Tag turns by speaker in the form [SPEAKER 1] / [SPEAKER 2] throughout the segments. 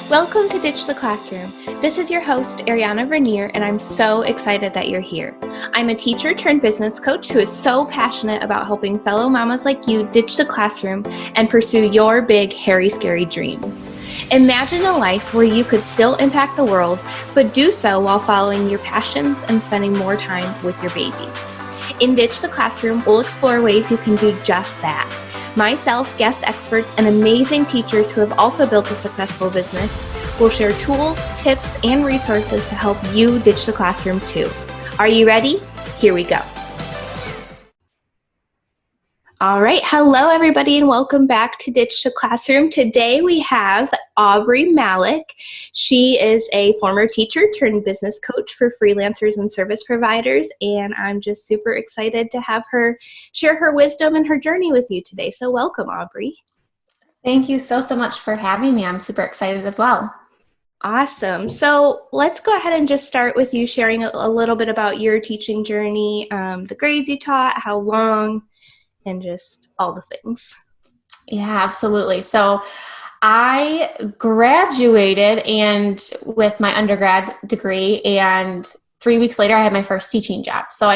[SPEAKER 1] Welcome to Ditch the Classroom. This is your host, Ariana Vernier, and I'm so excited that you're here. I'm a teacher turned business coach who is so passionate about helping fellow mamas like you ditch the classroom and pursue your big, hairy, scary dreams. Imagine a life where you could still impact the world, but do so while following your passions and spending more time with your babies. In Ditch the Classroom, we'll explore ways you can do just that. Myself, guest experts, and amazing teachers who have also built a successful business will share tools, tips, and resources to help you ditch the classroom too. Are you ready? Here we go. All right. Hello, everybody, and welcome back to Ditch the Classroom. Today we have Aubree Malick. She is a former teacher turned business coach for freelancers and service providers, and I'm just super excited to have her share her wisdom and her journey with you today. So welcome, Aubree.
[SPEAKER 2] Thank you so much for having me. I'm super excited as well.
[SPEAKER 1] Awesome. So let's go ahead and just start with you sharing a little bit about your teaching journey, the grades you taught, how long, and just all the things.
[SPEAKER 2] Yeah, absolutely. So I graduated with my undergrad degree, and 3 weeks later I had my first teaching job. So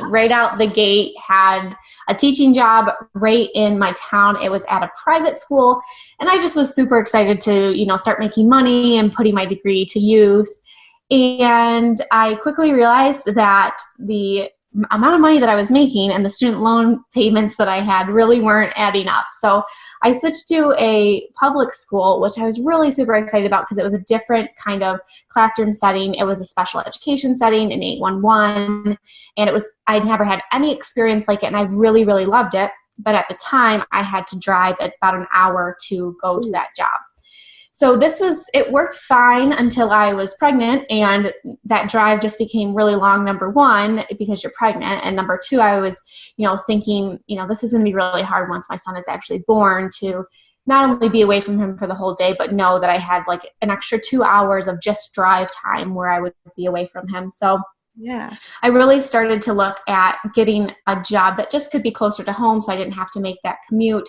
[SPEAKER 2] right out the gate, had a teaching job right in my town. It was at a private school, and I just was super excited to, start making money and putting my degree to use. And I quickly realized that the amount of money that I was making and the student loan payments that I had really weren't adding up. So I switched to a public school, which I was really super excited about because it was a different kind of classroom setting. It was a special education setting in 811, and I'd never had any experience like it, and I really, really loved it. But at the time, I had to drive about an hour to go to that job. So it worked fine until I was pregnant, and that drive just became really long, number one, because you're pregnant. And number two, I was, thinking, this is going to be really hard once my son is actually born to not only be away from him for the whole day, but know that I had like an extra 2 hours of just drive time where I would be away from him. So yeah, I really started to look at getting a job that just could be closer to home so I didn't have to make that commute.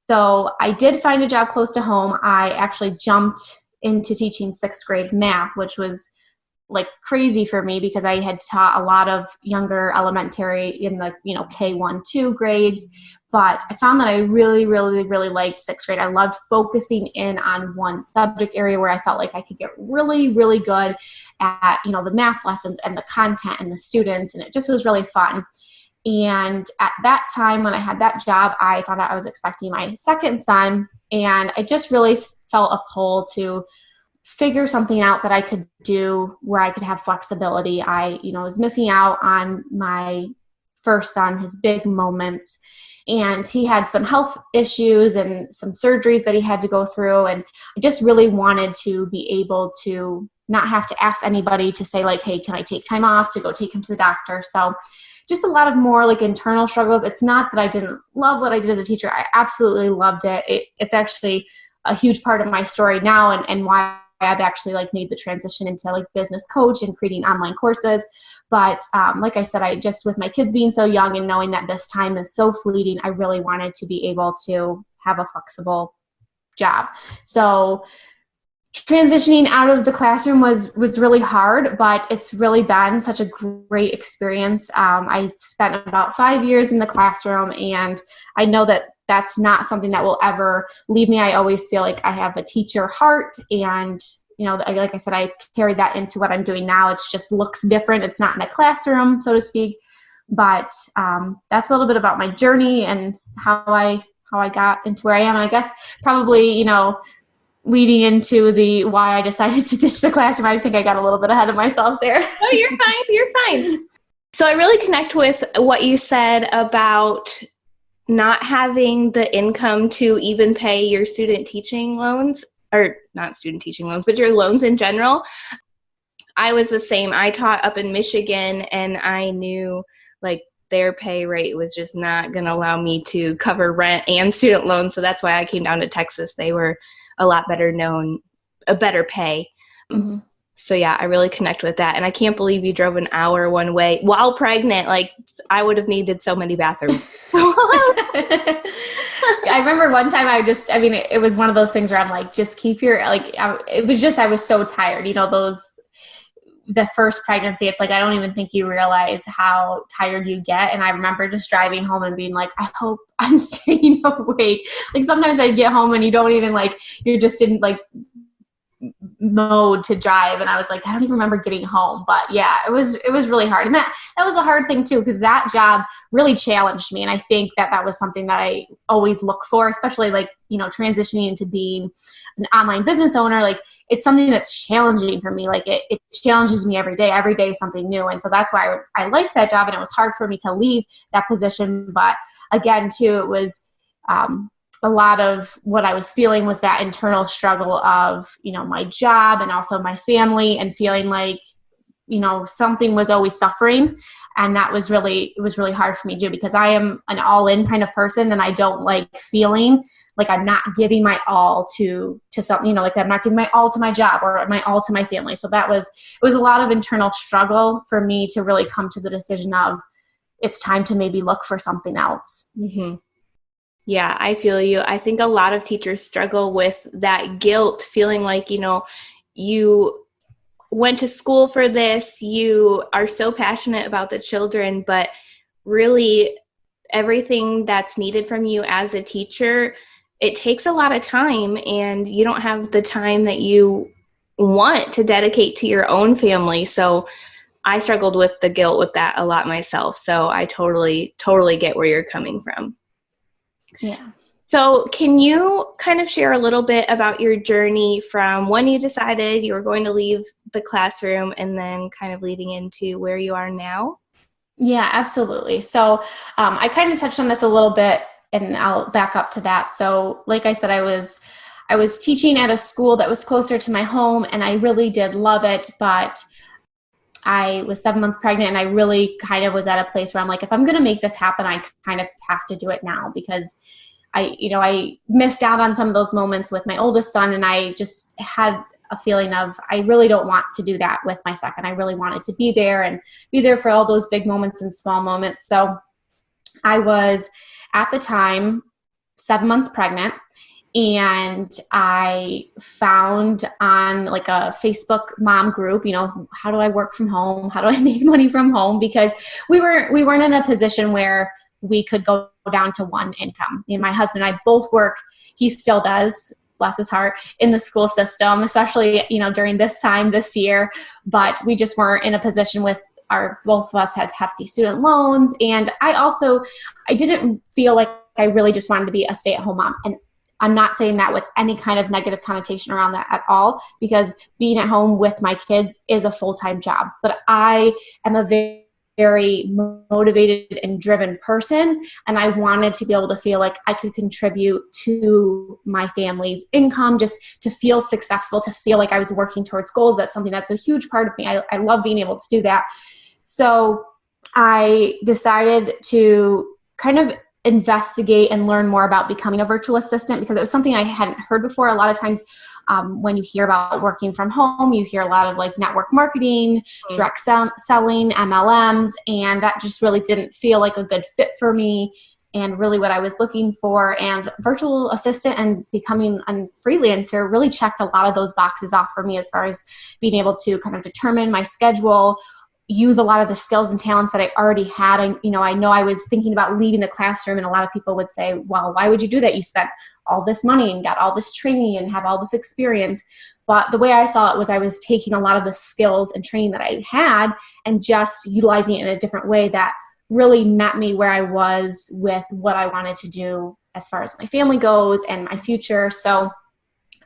[SPEAKER 2] So I did find a job close to home. I actually jumped into teaching 6th grade math, which was like crazy for me because I had taught a lot of younger elementary in the, K1, 2 grades. But I found that I really, really, really liked 6th grade. I loved focusing in on one subject area where I felt like I could get really, really good at, the math lessons and the content and the students. And it just was really fun. And at that time, when I had that job, I found out I was expecting my second son, and I just really felt a pull to figure something out that I could do where I could have flexibility. I, was missing out on my first son, his big moments, and he had some health issues and some surgeries that he had to go through, and I just really wanted to be able to not have to ask anybody to say like, hey, can I take time off to go take him to the doctor? So just a lot of more like internal struggles. It's not that I didn't love what I did as a teacher. I absolutely loved it. It's actually a huge part of my story now and why I've actually like made the transition into like business coach and creating online courses. But like I said, I just, with my kids being so young and knowing that this time is so fleeting, I really wanted to be able to have a flexible job. So transitioning out of the classroom was really hard, but it's really been such a great experience. I spent about 5 years in the classroom, and I know that that's not something that will ever leave me. I always feel like I have a teacher heart, and like I said, I carried that into what I'm doing now. It just looks different. It's not in a classroom, so to speak, but that's a little bit about my journey and how I got into where I am. And I guess probably, leading into the why I decided to ditch the classroom, I think I got a little bit ahead of myself there.
[SPEAKER 1] Oh, you're fine. You're fine. So I really connect with what you said about not having the income to even pay your student teaching loans, or not student teaching loans, but your loans in general. I was the same. I taught up in Michigan, and I knew like their pay rate was just not going to allow me to cover rent and student loans. So that's why I came down to Texas. They were a lot better known, a better pay. Mm-hmm. So yeah, I really connect with that. And I can't believe you drove an hour one way while pregnant. Like I would have needed so many bathrooms.
[SPEAKER 2] I remember one time it was one of those things where I'm like, just keep your, like, I was so tired, the first pregnancy, it's like, I don't even think you realize how tired you get. And I remember just driving home and being like, I hope I'm staying awake. Like sometimes I'd get home and you don't even you're just in mode to drive. And I was like, I don't even remember getting home, but yeah, it was really hard. And that was a hard thing too, because that job really challenged me. And I think that was something that I always look for, especially transitioning into being an online business owner. Like it's something that's challenging for me. Like it challenges me every day is something new. And so that's why I liked that job. And it was hard for me to leave that position. But again, too, it was, a lot of what I was feeling was that internal struggle of, my job and also my family, and feeling like, something was always suffering. And it was really hard for me to do, because I am an all-in kind of person, and I don't like feeling like I'm not giving my all to something, like I'm not giving my all to my job or my all to my family. So it was a lot of internal struggle for me to really come to the decision of it's time to maybe look for something else.
[SPEAKER 1] Mm-hmm. Yeah, I feel you. I think a lot of teachers struggle with that guilt, feeling like, you went to school for this, you are so passionate about the children, but really everything that's needed from you as a teacher, it takes a lot of time, and you don't have the time that you want to dedicate to your own family. So I struggled with the guilt with that a lot myself. So I totally get where you're coming from.
[SPEAKER 2] Yeah.
[SPEAKER 1] So can you kind of share a little bit about your journey from when you decided you were going to leave the classroom and then kind of leading into where you are now?
[SPEAKER 2] Yeah, absolutely. So I kind of touched on this a little bit, and I'll back up to that. So like I said, I was teaching at a school that was closer to my home, and I really did love it, but I was 7 months pregnant, and I really kind of was at a place where I'm like, if I'm going to make this happen, I kind of have to do it now, because I missed out on some of those moments with my oldest son, and I just had a feeling of, I really don't want to do that with my second. I really wanted to be there for all those big moments and small moments. So I was at the time 7 months pregnant, and I found on a Facebook mom group, how do I work from home? How do I make money from home? Because we weren't in a position where we could go down to one income. My husband and I both work. He still does, bless his heart, in the school system, especially, during this time this year. But we just weren't in a position with both of us had hefty student loans. And I didn't feel like I really just wanted to be a stay-at-home mom. And I'm not saying that with any kind of negative connotation around that at all, because being at home with my kids is a full-time job. But I am a very motivated and driven person, and I wanted to be able to feel like I could contribute to my family's income, just to feel successful, to feel like I was working towards goals. That's something that's a huge part of me. I love being able to do that. So I decided to kind of investigate and learn more about becoming a virtual assistant, because it was something I hadn't heard before. A lot of times when you hear about working from home, you hear a lot of network marketing, direct selling, MLMs, and that just really didn't feel like a good fit for me and really what I was looking for. And virtual assistant and becoming a freelancer really checked a lot of those boxes off for me, as far as being able to kind of determine my schedule, use a lot of the skills and talents that I already had. I know I was thinking about leaving the classroom, and a lot of people would say, well, why would you do that? You spent all this money and got all this training and have all this experience. But the way I saw it was, I was taking a lot of the skills and training that I had and just utilizing it in a different way that really met me where I was with what I wanted to do as far as my family goes and my future. So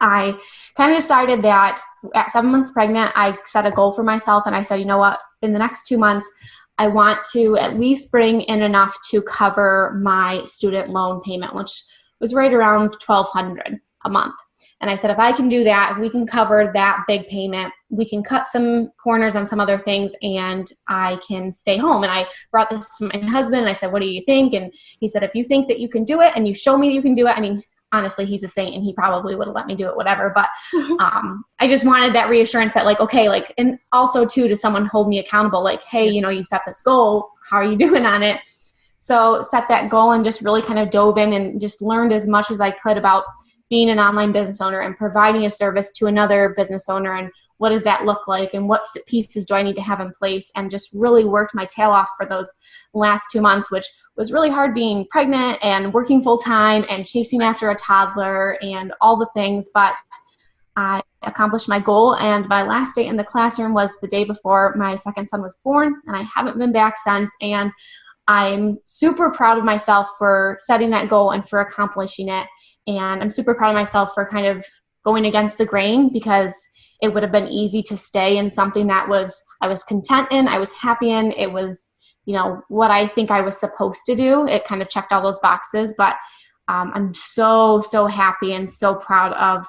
[SPEAKER 2] I kind of decided that at 7 months pregnant, I set a goal for myself, and I said, you know what, in the next 2 months, I want to at least bring in enough to cover my student loan payment, which was right around $1,200 a month. And I said, if I can do that, if we can cover that big payment, we can cut some corners on some other things, and I can stay home. And I brought this to my husband, and I said, what do you think? And he said, if you think that you can do it and you show me that you can do it, I mean, honestly, he's a saint, and he probably would have let me do it, whatever. But I just wanted that reassurance that okay, and also too, to someone hold me accountable, hey, you set this goal, how are you doing on it? So set that goal and just really kind of dove in and just learned as much as I could about being an online business owner and providing a service to another business owner, and what does that look like, and what pieces do I need to have in place, and just really worked my tail off for those last 2 months, which was really hard, being pregnant and working full time and chasing after a toddler and all the things. But I accomplished my goal, and my last day in the classroom was the day before my second son was born, and I haven't been back since. And I'm super proud of myself for setting that goal and for accomplishing it. And I'm super proud of myself for kind of going against the grain, because it would have been easy to stay in something that I was content in, I was happy in. It was, what I think I was supposed to do. It kind of checked all those boxes, but I'm so, so happy and so proud of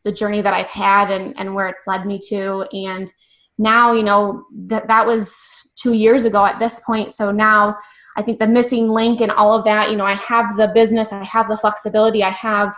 [SPEAKER 2] the journey that I've had and where it's led me to. And now, that was 2 years ago at this point. So now I think the missing link in all of that, I have the business, I have the flexibility, I have,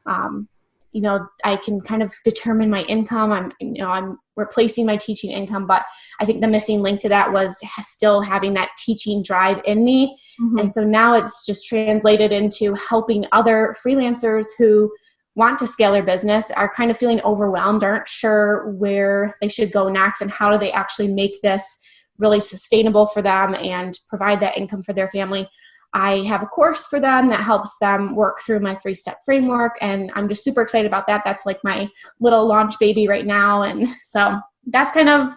[SPEAKER 2] I can kind of determine my income. I'm replacing my teaching income, but I think the missing link to that was still having that teaching drive in me. Mm-hmm. And so now it's just translated into helping other freelancers who want to scale their business, are kind of feeling overwhelmed, aren't sure where they should go next, and how do they actually make this really sustainable for them and provide that income for their family. I have a course for them that helps them work through my 3-step framework, and I'm just super excited about that. That's like my little launch baby right now. And so that's kind of,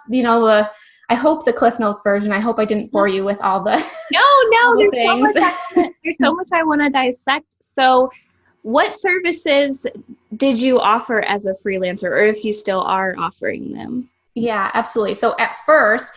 [SPEAKER 2] I hope the Cliff Notes version. I hope I didn't bore you with all the
[SPEAKER 1] No,
[SPEAKER 2] the
[SPEAKER 1] there's so much I want to dissect. So what services did you offer as a freelancer, or if you still are offering them?
[SPEAKER 2] Yeah, absolutely. So at first,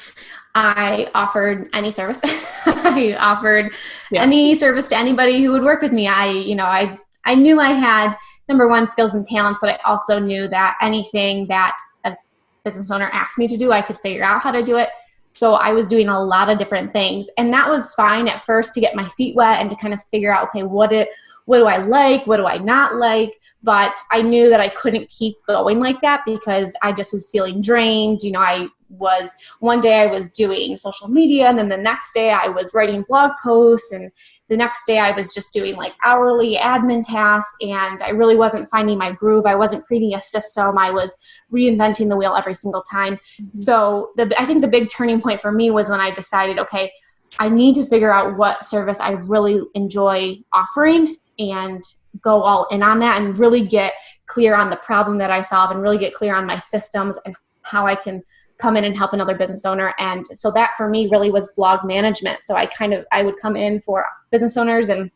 [SPEAKER 2] I offered any service. I offered any service to anybody who would work with me. I knew I had, number one, skills and talents, but I also knew that anything that a business owner asked me to do, I could figure out how to do it. So I was doing a lot of different things, and that was fine at first to get my feet wet and to kind of figure out, okay, what do I like? What do I not like? But I knew that I couldn't keep going like that, because I just was feeling drained. One day I was doing social media, and then the next day I was writing blog posts, and the next day I was just doing like hourly admin tasks, and I really wasn't finding my groove. I wasn't creating a system. I was reinventing the wheel every single time. Mm-hmm. So I think the big turning point for me was when I decided, okay, I need to figure out what service I really enjoy offering and go all in on that, and really get clear on the problem that I solve, and really get clear on my systems and how I can come in and help another business owner. And so that for me really was blog management. So I would come in for business owners and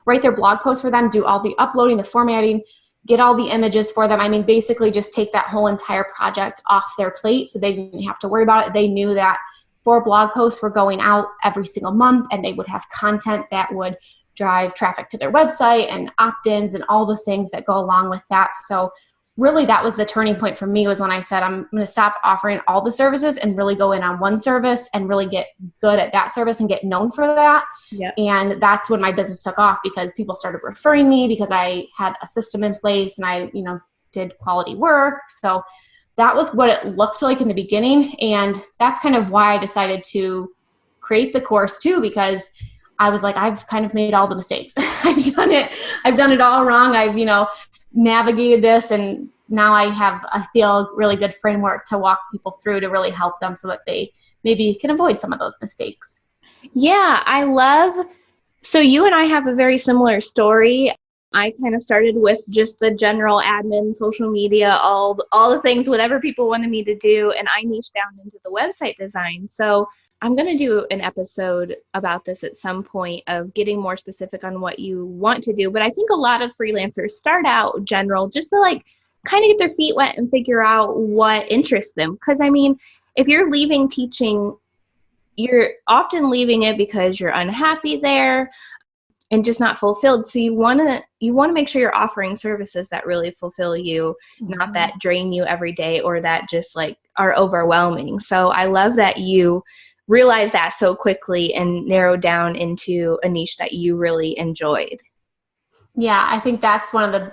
[SPEAKER 2] write their blog posts for them, do all the uploading, the formatting, get all the images for them. I mean, basically just take that whole entire project off their plate, so they didn't have to worry about it. They knew that 4 blog posts were going out every single month, and they would have content that would drive traffic to their website and opt-ins and all the things that go along with that. So really that was the turning point for me, was when I said, I'm going to stop offering all the services and really go in on one service and really get good at that service and get known for that. Yep. And that's when my business took off, because people started referring me, because I had a system in place and I, did quality work. So that was what it looked like in the beginning. And that's kind of why I decided to create the course too, because I was like, I've kind of made all the mistakes. I've done it all wrong. I've, navigated this, and now I feel really good framework to walk people through to really help them so that they maybe can avoid some of those mistakes.
[SPEAKER 1] Yeah, so you and I have a very similar story. I kind of started with just the general admin, social media, all the things, whatever people wanted me to do, and I niched down into the website design. So I'm going to do an episode about this at some point, of getting more specific on what you want to do. But I think a lot of freelancers start out general, just to kind of get their feet wet and figure out what interests them. Because I mean, if you're leaving teaching, you're often leaving it because you're unhappy there and just not fulfilled. So you want to make sure you're offering services that really fulfill you, mm-hmm. not that drain you every day or that just are overwhelming. So I love that you realize that so quickly and narrow down into a niche that you really enjoyed.
[SPEAKER 2] Yeah, I think that's one of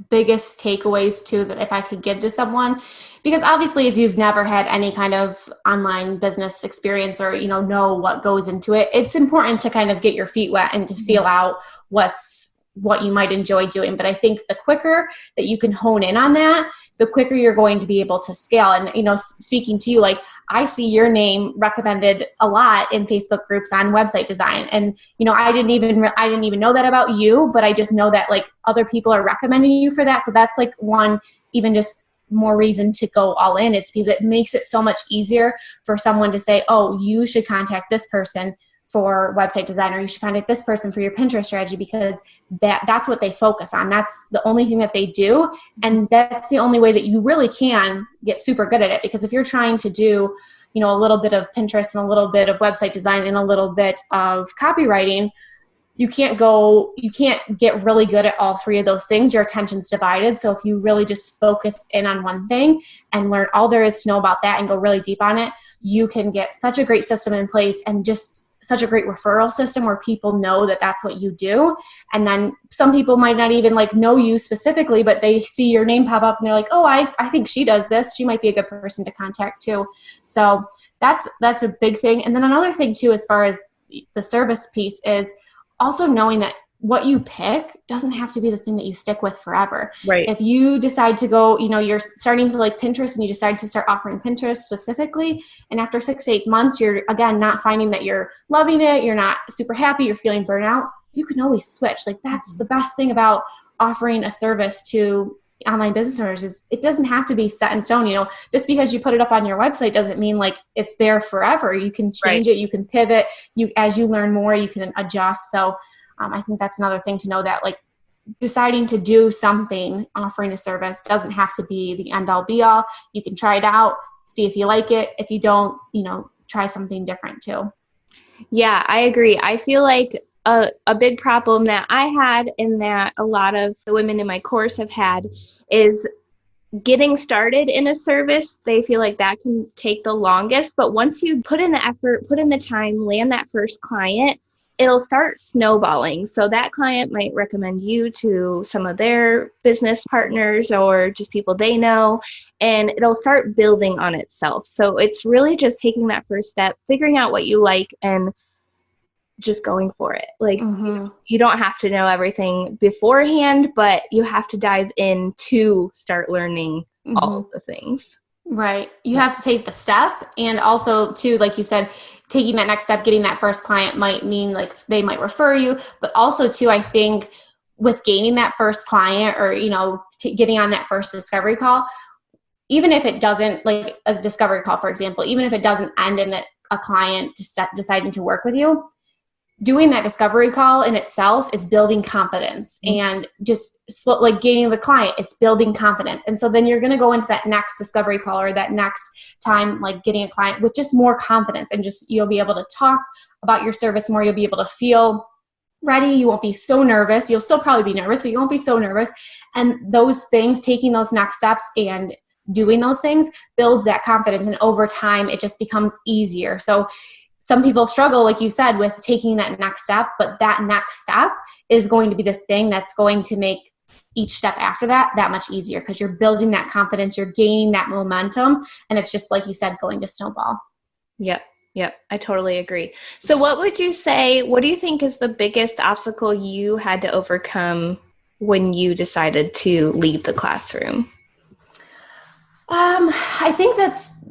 [SPEAKER 2] biggest takeaways too that if I could give to someone, because obviously if you've never had any kind of online business experience or, know what goes into it, it's important to kind of get your feet wet and to feel out what you might enjoy doing. But I think the quicker that you can hone in on that, the quicker you're going to be able to scale. And, speaking to you, like I see your name recommended a lot in Facebook groups on website design. And, I didn't even know that about you, but I just know that like other people are recommending you for that. So that's like one, even just more reason to go all in. It's because it makes it so much easier for someone to say, oh, you should contact this person for website design, or you should contact this person for your Pinterest strategy, because that's what they focus on. That's the only thing that they do. And that's the only way that you really can get super good at it. Because if you're trying to do, a little bit of Pinterest and a little bit of website design and a little bit of copywriting, you can't get really good at all three of those things. Your attention's divided. So if you really just focus in on one thing and learn all there is to know about that and go really deep on it, you can get such a great system in place and just such a great referral system where people know that that's what you do. And then some people might not even like know you specifically, but they see your name pop up and they're like, oh, I think she does this. She might be a good person to contact too. So that's a big thing. And then another thing too, as far as the service piece, is also knowing that what you pick doesn't have to be the thing that you stick with forever.
[SPEAKER 1] Right.
[SPEAKER 2] If you decide to go, you're starting to like Pinterest and you decide to start offering Pinterest specifically, and after 6 to 8 months, you're again not finding that you're loving it, you're not super happy, you're feeling burnout, you can always switch. Like that's the best thing about offering a service to online business owners, is it doesn't have to be set in stone. Just because you put it up on your website doesn't mean like it's there forever. You can change it, you can pivot, as you learn more, you can adjust. So I think that's another thing to know, that like deciding to do something, offering a service, doesn't have to be the end all be all. You can try it out, see if you like it. If you don't, try something different too.
[SPEAKER 1] Yeah, I agree. I feel like a big problem that I had, and that a lot of the women in my course have had, is getting started in a service. They feel like that can take the longest, but once you put in the effort, put in the time, land that first client, it'll start snowballing. So that client might recommend you to some of their business partners or just people they know, and it'll start building on itself. So it's really just taking that first step, figuring out what you like, and just going for it. Like you don't have to know everything beforehand, but you have to dive in to start learning all of the things.
[SPEAKER 2] Right. You have to take the step. And also too, like you said, taking that next step, getting that first client might mean like they might refer you, but also too, I think with gaining that first client, or, getting on that first discovery call, even if it doesn't, like a discovery call, for example, even if it doesn't end in a client deciding to work with you, doing that discovery call in itself is building confidence. And just like gaining the client, it's building confidence. And so then you're going to go into that next discovery call, or that next time, like getting a client with just more confidence, and just, you'll be able to talk about your service more. You'll be able to feel ready. You won't be so nervous. You'll still probably be nervous, but you won't be so nervous. And those things, taking those next steps and doing those things, builds that confidence. And over time, it just becomes easier. So some people struggle, like you said, with taking that next step, but that next step is going to be the thing that's going to make each step after that much easier, because you're building that confidence, you're gaining that momentum, and it's just, like you said, going to snowball.
[SPEAKER 1] Yep, I totally agree. So what do you think is the biggest obstacle you had to overcome when you decided to leave the classroom?
[SPEAKER 2] I think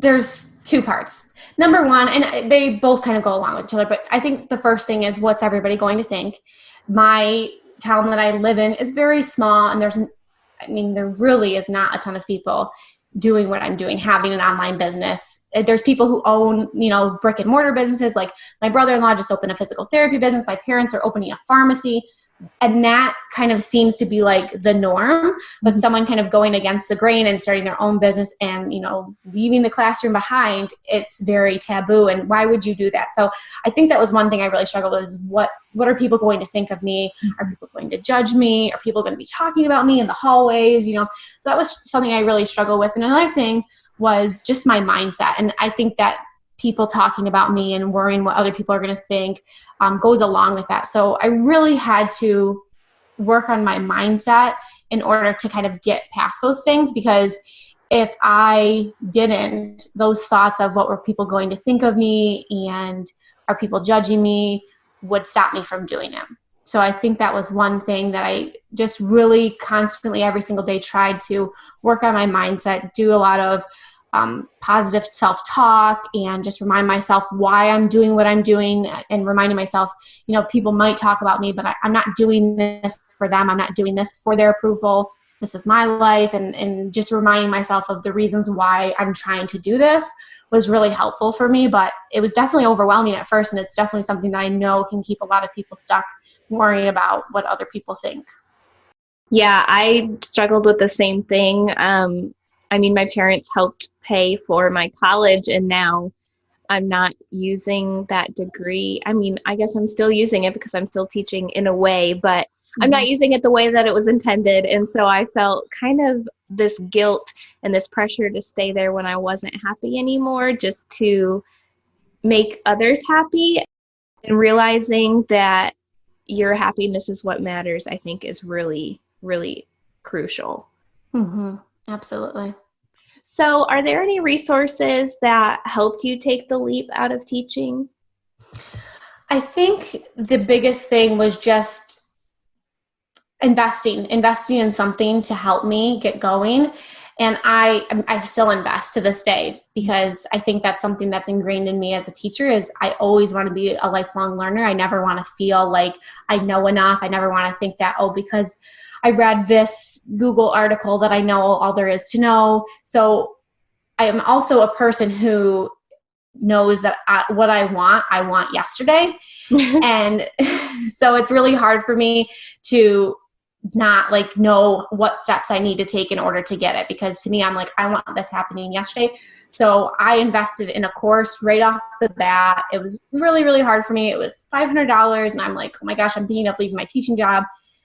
[SPEAKER 2] there's two parts. Number one, and they both kind of go along with each other, but I think the first thing is, what's everybody going to think? My town that I live in is very small, and there really is not a ton of people doing what I'm doing, having an online business. There's people who own, brick and mortar businesses. Like my brother-in-law just opened a physical therapy business. My parents are opening a pharmacy. And that kind of seems to be like the norm, but someone kind of going against the grain and starting their own business and, leaving the classroom behind, it's very taboo. And why would you do that? So I think that was one thing I really struggled with, is what are people going to think of me? Are people going to judge me? Are people going to be talking about me in the hallways? So that was something I really struggled with. And another thing was just my mindset. And I think that people talking about me and worrying what other people are going to think goes along with that. So I really had to work on my mindset in order to kind of get past those things, because if I didn't, those thoughts of what were people going to think of me and are people judging me would stop me from doing it. So I think that was one thing that I just really constantly every single day tried to work on my mindset, do a lot of positive self-talk, and just remind myself why I'm doing what I'm doing, and reminding myself, people might talk about me, but I'm not doing this for them. I'm not doing this for their approval. This is my life. And just reminding myself of the reasons why I'm trying to do this was really helpful for me. But it was definitely overwhelming at first. And it's definitely something that I know can keep a lot of people stuck worrying about what other people think.
[SPEAKER 1] Yeah, I struggled with the same thing. My parents helped pay for my college, and now I'm not using that degree. I guess I'm still using it because I'm still teaching in a way, but I'm not using it the way that it was intended. And so I felt kind of this guilt and this pressure to stay there when I wasn't happy anymore, just to make others happy. And realizing that your happiness is what matters, I think, is really, really crucial.
[SPEAKER 2] Mm-hmm. Absolutely.
[SPEAKER 1] So are there any resources that helped you take the leap out of teaching?
[SPEAKER 2] I think the biggest thing was just investing in something to help me get going. And I still invest to this day, because I think that's something that's ingrained in me as a teacher is I always want to be a lifelong learner. I never want to feel like I know enough. I never want to think that, because I read this Google article that I know all there is to know. So I am also a person who knows that what I want yesterday. And so it's really hard for me to not know what steps I need to take in order to get it, because to me, I'm like, I want this happening yesterday. So I invested in a course right off the bat. It was really, really hard for me. It was $500, and I'm like, oh my gosh, I'm thinking of leaving my teaching job,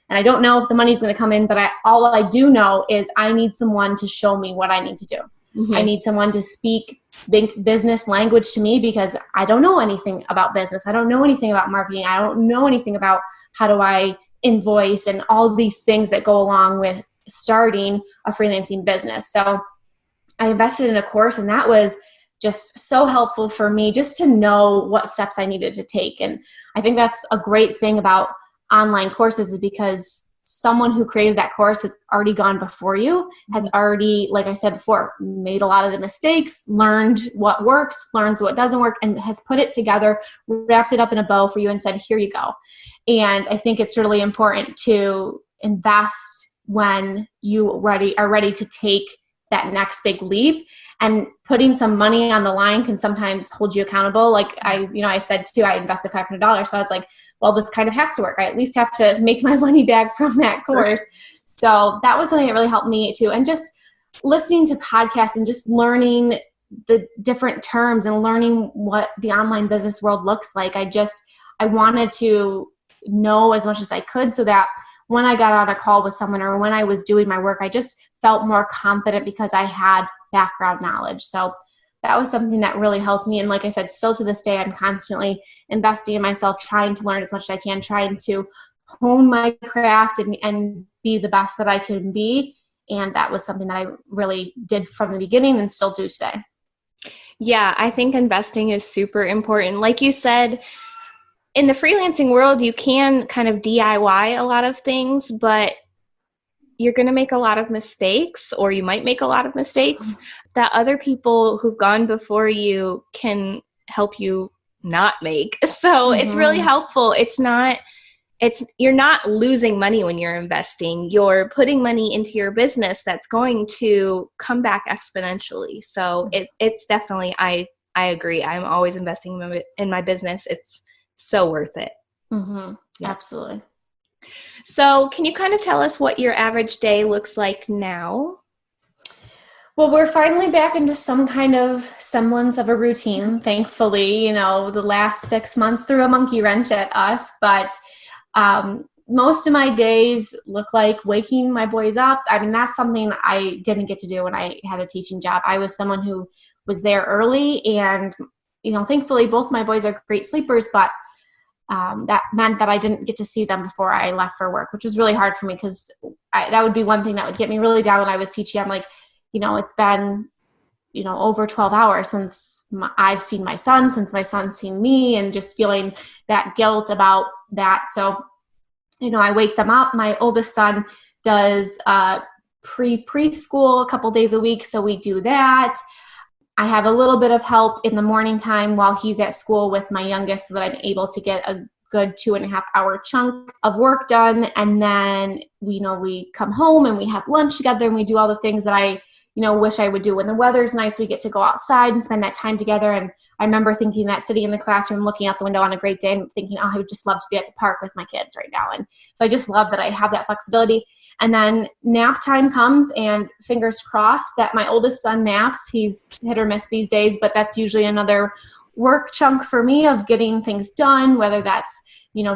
[SPEAKER 2] and I don't know if the money's going to come in, but all I do know is I need someone to show me what I need to do. Mm-hmm. I need someone to speak business language to me, because I don't know anything about business. I don't know anything about marketing. I don't know anything about how do I invoice and all these things that go along with starting a freelancing business. So I invested in a course, and that was just so helpful for me just to know what steps I needed to take. And I think that's a great thing about online courses, is because someone who created that course has already gone before you, has already, like I said before, made a lot of the mistakes, learned what works, learns what doesn't work, and has put it together, wrapped it up in a bow for you and said, here you go. And I think it's really important to invest when you are ready to take that next big leap. And putting some money on the line can sometimes hold you accountable. Like I said too, I invested $500. So I was like, well, this kind of has to work. I at least have to make my money back from that course. So that was something that really helped me too. And just listening to podcasts and just learning the different terms and learning what the online business world looks like. I wanted to know as much as I could, so that when I got on a call with someone or when I was doing my work, I just felt more confident because I had background knowledge. So that was something that really helped me. And like I said, still to this day, I'm constantly investing in myself, trying to learn as much as I can, trying to hone my craft and be the best that I can be. And that was something that I really did from the beginning and still do today.
[SPEAKER 1] Yeah, I think investing is super important. Like you said, in the freelancing world, you can kind of DIY a lot of things, but you're going to make a lot of mistakes, or you might make a lot of mistakes that other people who've gone before you can help you not make. So it's really helpful. You're not losing money when you're investing. You're putting money into your business that's going to come back exponentially. So it's definitely, I agree. I'm always investing in my business. It's so worth it.
[SPEAKER 2] Mm-hmm. Yeah. Absolutely.
[SPEAKER 1] So can you kind of tell us what your average day looks like now?
[SPEAKER 2] Well, we're finally back into some kind of semblance of a routine. Thankfully, the last 6 months threw a monkey wrench at us, but most of my days look like waking my boys up. I mean, that's something I didn't get to do when I had a teaching job. I was someone who was there early, and thankfully both my boys are great sleepers, but that meant that I didn't get to see them before I left for work, which was really hard for me because that would be one thing that would get me really down when I was teaching. I'm like, it's been, over 12 hours since I've seen my son, since my son's seen me, and just feeling that guilt about that. So, I wake them up. My oldest son does preschool a couple days a week. So we do that. I have a little bit of help in the morning time while he's at school with my youngest so that I'm able to get a good 2.5 hour chunk of work done. And then we come home and we have lunch together and we do all the things that I wish I would do. When the weather's nice, we get to go outside and spend that time together. And I remember thinking that sitting in the classroom, looking out the window on a great day and thinking, I would just love to be at the park with my kids right now. And so I just love that I have that flexibility. And then nap time comes, and fingers crossed that my oldest son naps. He's hit or miss these days, but that's usually another work chunk for me of getting things done, whether that's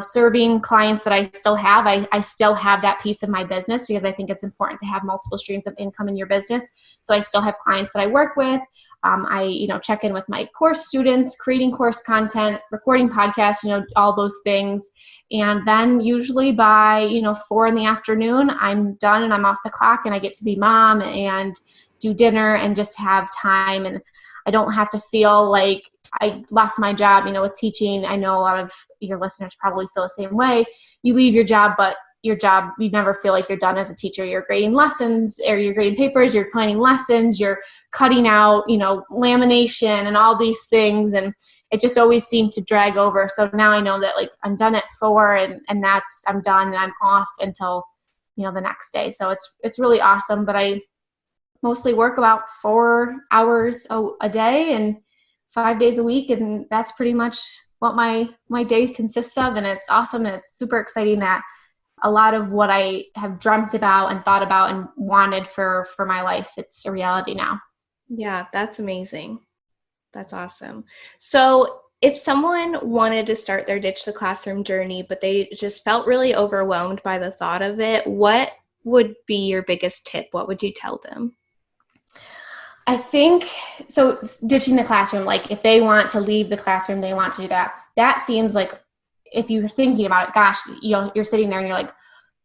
[SPEAKER 2] serving clients that I still have. I still have that piece of my business because I think it's important to have multiple streams of income in your business. So I still have clients that I work with. I check in with my course students, creating course content, recording podcasts, all those things. And then usually by 4 p.m, I'm done and I'm off the clock and I get to be mom and do dinner and just have time. And I don't have to feel like I left my job, with teaching. I know a lot of your listeners probably feel the same way. You leave your job, but you never feel like you're done as a teacher. You're grading lessons, or you're grading papers, you're planning lessons, you're cutting out, lamination and all these things. And it just always seemed to drag over. So now I know that I'm done at 4 and I'm done and I'm off until, the next day. So it's really awesome. But I mostly work about 4 hours a day and 5 days a week. And that's pretty much what my day consists of. And it's awesome. And it's super exciting that a lot of what I have dreamt about and thought about and wanted for my life, it's a reality now.
[SPEAKER 1] Yeah, that's amazing. That's awesome. So if someone wanted to start their Ditch the Classroom journey, but they just felt really overwhelmed by the thought of it, what would be your biggest tip? What would you tell them?
[SPEAKER 2] I think, so ditching the classroom, if they want to leave the classroom, they want to do that. That seems like, if you're thinking about it, gosh, you're sitting there and you're like,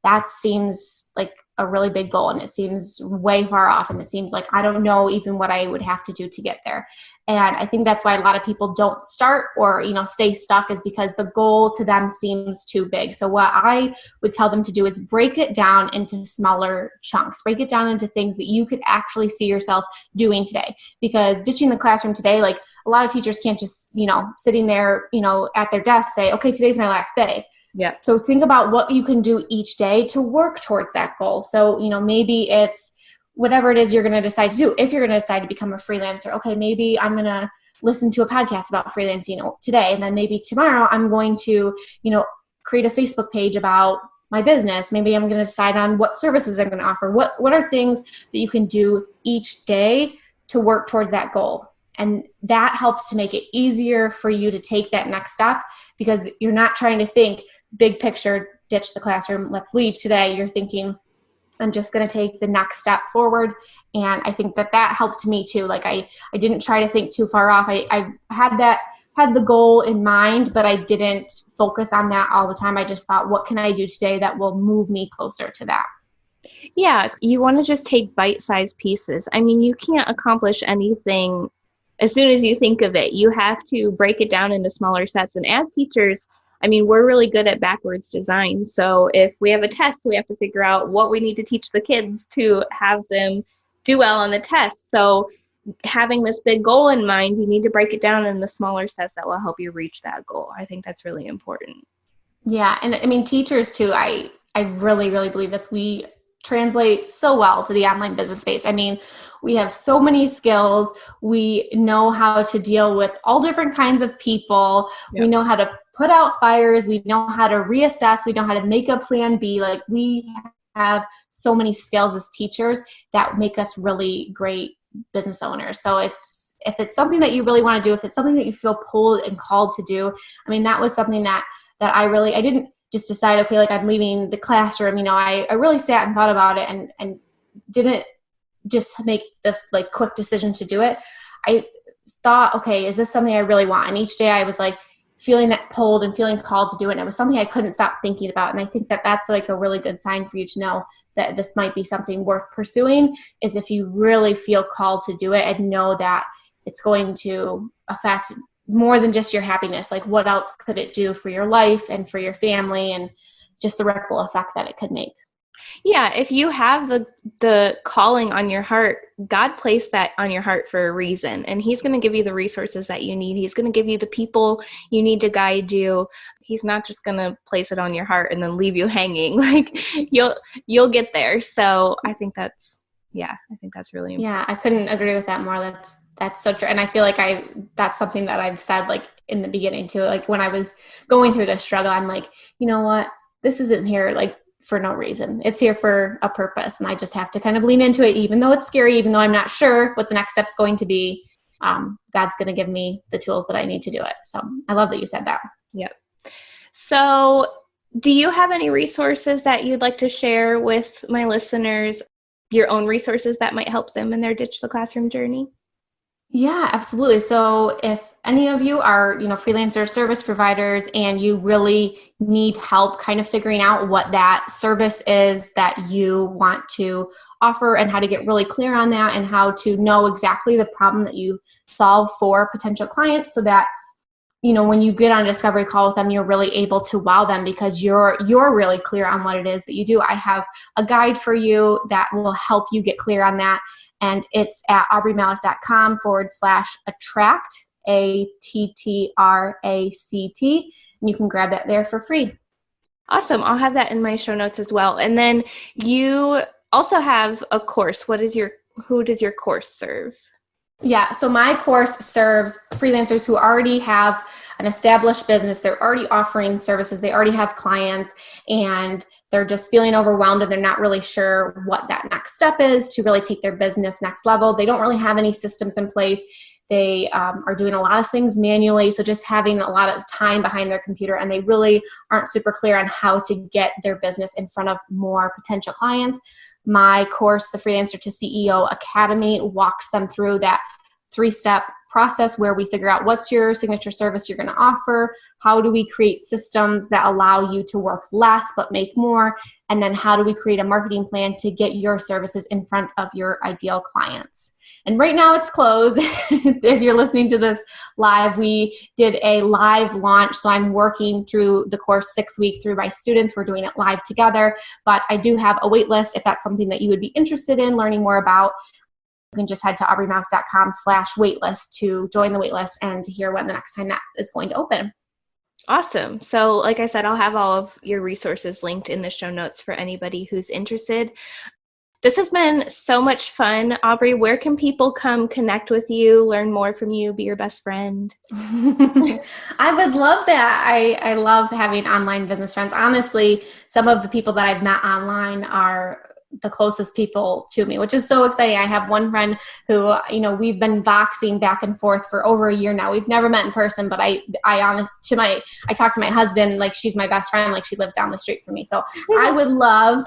[SPEAKER 2] that seems like a really big goal and it seems way far off. And it seems like I don't know even what I would have to do to get there. And I think that's why a lot of people don't start or, stay stuck, is because the goal to them seems too big. So what I would tell them to do is break it down into smaller chunks, break it down into things that you could actually see yourself doing today. Because ditching the classroom today, a lot of teachers can't just, sitting there, at their desk say, okay, today's my last day.
[SPEAKER 1] Yeah.
[SPEAKER 2] So think about what you can do each day to work towards that goal. So, maybe it's whatever it is you're going to decide to do. If you're going to decide to become a freelancer, okay, maybe I'm going to listen to a podcast about freelancing today. And then maybe tomorrow I'm going to, create a Facebook page about my business. Maybe I'm going to decide on what services I'm going to offer. What are things that you can do each day to work towards that goal? And that helps to make it easier for you to take that next step, because you're not trying to think big picture, ditch the classroom, let's leave today. You're thinking, I'm just going to take the next step forward. And I think that helped me too. I didn't try to think too far off. I had the goal in mind, but I didn't focus on that all the time. I just thought, what can I do today that will move me closer to that?
[SPEAKER 1] Yeah, you want to just take bite-sized pieces. I mean, you can't accomplish anything as soon as you think of it. You have to break it down into smaller sets. And as teachers, I mean, we're really good at backwards design. So if we have a test, we have to figure out what we need to teach the kids to have them do well on the test. So having this big goal in mind, you need to break it down in the smaller steps that will help you reach that goal. I think that's really important.
[SPEAKER 2] Yeah. And I mean, teachers too, I really, really believe this. We translate so well to the online business space. I mean, we have so many skills. We know how to deal with all different kinds of people. Yep. We know how to put out fires. We know how to reassess. We know how to make a plan B. We have so many skills as teachers that make us really great business owners. So if it's something that you really want to do, if it's something that you feel pulled and called to do, I mean, that was something that I didn't just decide, okay, I'm leaving the classroom. I really sat and thought about it and didn't just make the quick decision to do it. I thought, okay, is this something I really want? And each day I was like, feeling that pulled and feeling called to do it. And it was something I couldn't stop thinking about. And I think that that's like a really good sign for you to know that this might be something worth pursuing, is if you really feel called to do it and know that it's going to affect more than just your happiness. Like, what else could it do for your life and for your family, and just the ripple effect that it could make.
[SPEAKER 1] Yeah, if you have the calling on your heart, God placed that on your heart for a reason, and He's going to give you the resources that you need. He's going to give you the people you need to guide you. He's not just going to place it on your heart and then leave you hanging. Like, you'll get there. So I think that's really important.
[SPEAKER 2] Yeah, I couldn't agree with that more. That's so true. And I feel like that's something that I've said like in the beginning too. Like when I was going through this struggle, I'm like, you know what? This isn't here like for no reason. It's here for a purpose. And I just have to kind of lean into it, even though it's scary, even though I'm not sure what the next step's going to be. God's going to give me the tools that I need to do it. So I love that you said that.
[SPEAKER 1] Yep. So do you have any resources that you'd like to share with my listeners, your own resources that might help them in their Ditch the Classroom journey?
[SPEAKER 2] Yeah, absolutely. So if any of you are, freelancer service providers and you really need help kind of figuring out what that service is that you want to offer and how to get really clear on that and how to know exactly the problem that you solve for potential clients, so that, when you get on a discovery call with them, you're really able to wow them because you're really clear on what it is that you do. I have a guide for you that will help you get clear on that. And it's at aubreemalick.com/attract, ATTRACT. And you can grab that there for free.
[SPEAKER 1] Awesome. I'll have that in my show notes as well. And then you also have a course. Who does your course serve?
[SPEAKER 2] Yeah, so my course serves freelancers who already have an established business. They're already offering services. They already have clients, and they're just feeling overwhelmed and they're not really sure what that next step is to really take their business next level. They don't really have any systems in place. They are doing a lot of things manually, so just having a lot of time behind their computer, and they really aren't super clear on how to get their business in front of more potential clients. My course, the Freelancer to CEO Academy, walks them through that 3-step process where we figure out what's your signature service you're going to offer, how do we create systems that allow you to work less but make more, and then how do we create a marketing plan to get your services in front of your ideal clients. And right now it's closed. If you're listening to this live, we did a live launch. So I'm working through the course 6 weeks through my students. We're doing it live together, but I do have a wait list if that's something that you would be interested in learning more about. You can just head to aubreemalick.com/waitlist to join the waitlist and to hear when the next time that is going to open.
[SPEAKER 1] Awesome. So like I said, I'll have all of your resources linked in the show notes for anybody who's interested. This has been so much fun. Aubree, where can people come connect with you, learn more from you, be your best friend?
[SPEAKER 2] I would love that. I love having online business friends. Honestly, some of the people that I've met online are the closest people to me, which is so exciting. I have one friend who, we've been voxing back and forth for over a year now. We've never met in person, but I talk to my husband like she's my best friend, like she lives down the street from me. So I would love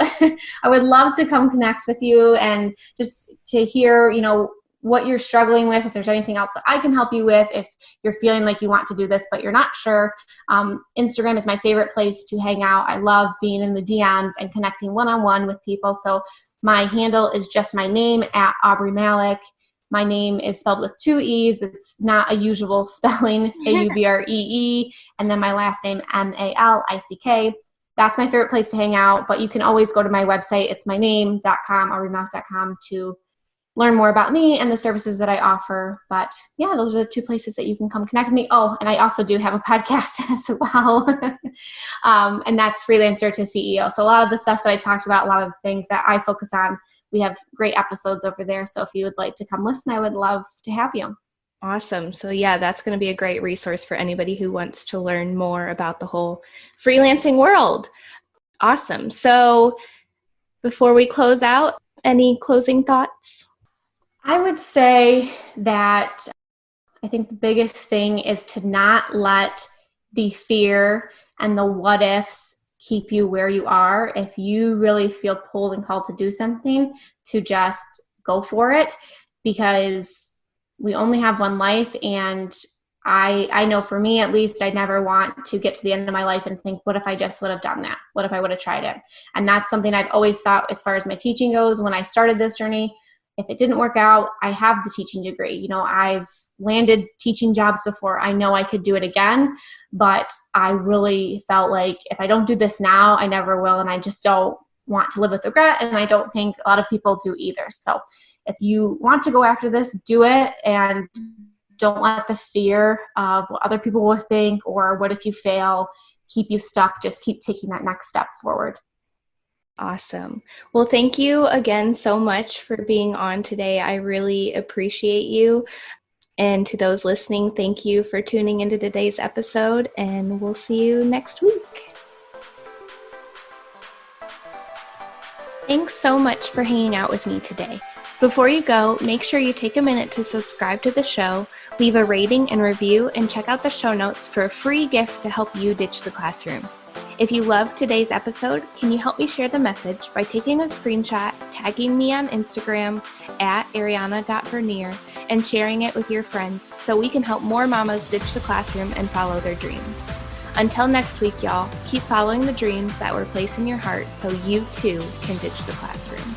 [SPEAKER 2] to come connect with you and just to hear, what you're struggling with, if there's anything else that I can help you with, if you're feeling like you want to do this, but you're not sure. Instagram is my favorite place to hang out. I love being in the DMs and connecting one-on-one with people. So my handle is just my name at Aubree Malick. My name is spelled with 2 E's. It's not a usual spelling, Aubree, and then my last name, Malick. That's my favorite place to hang out, but you can always go to my website. It's my name.com, aubreemalick.com, to learn more about me and the services that I offer. But yeah, those are the 2 places that you can come connect with me. Oh, and I also do have a podcast as well. And that's Freelancer to CEO. So a lot of the stuff that I talked about, a lot of the things that I focus on, we have great episodes over there. So if you would like to come listen, I would love to have you.
[SPEAKER 1] Awesome. So yeah, that's going to be a great resource for anybody who wants to learn more about the whole freelancing world. Awesome. So before we close out, any closing thoughts?
[SPEAKER 2] I would say that I think the biggest thing is to not let the fear and the what ifs keep you where you are. If you really feel pulled and called to do something, to just go for it, because we only have one life, and I know for me, at least, I never want to get to the end of my life and think, what if I just would have done that? What if I would have tried it? And that's something I've always thought as far as my teaching goes. When I started this journey, if it didn't work out, I have the teaching degree. You know, I've landed teaching jobs before. I know I could do it again, but I really felt like if I don't do this now, I never will. And I just don't want to live with regret. And I don't think a lot of people do either. So if you want to go after this, do it, and don't let the fear of what other people will think or what if you fail keep you stuck. Just keep taking that next step forward.
[SPEAKER 1] Awesome. Well, thank you again so much for being on today. I really appreciate you. And to those listening, thank you for tuning into today's episode, and we'll see you next week. Thanks so much for hanging out with me today. Before you go, make sure you take a minute to subscribe to the show, leave a rating and review, and check out the show notes for a free gift to help you ditch the classroom. If you loved today's episode, can you help me share the message by taking a screenshot, tagging me on Instagram @ariana.vernier, and sharing it with your friends so we can help more mamas ditch the classroom and follow their dreams. Until next week, y'all, keep following the dreams that were placed in your heart so you too can ditch the classroom.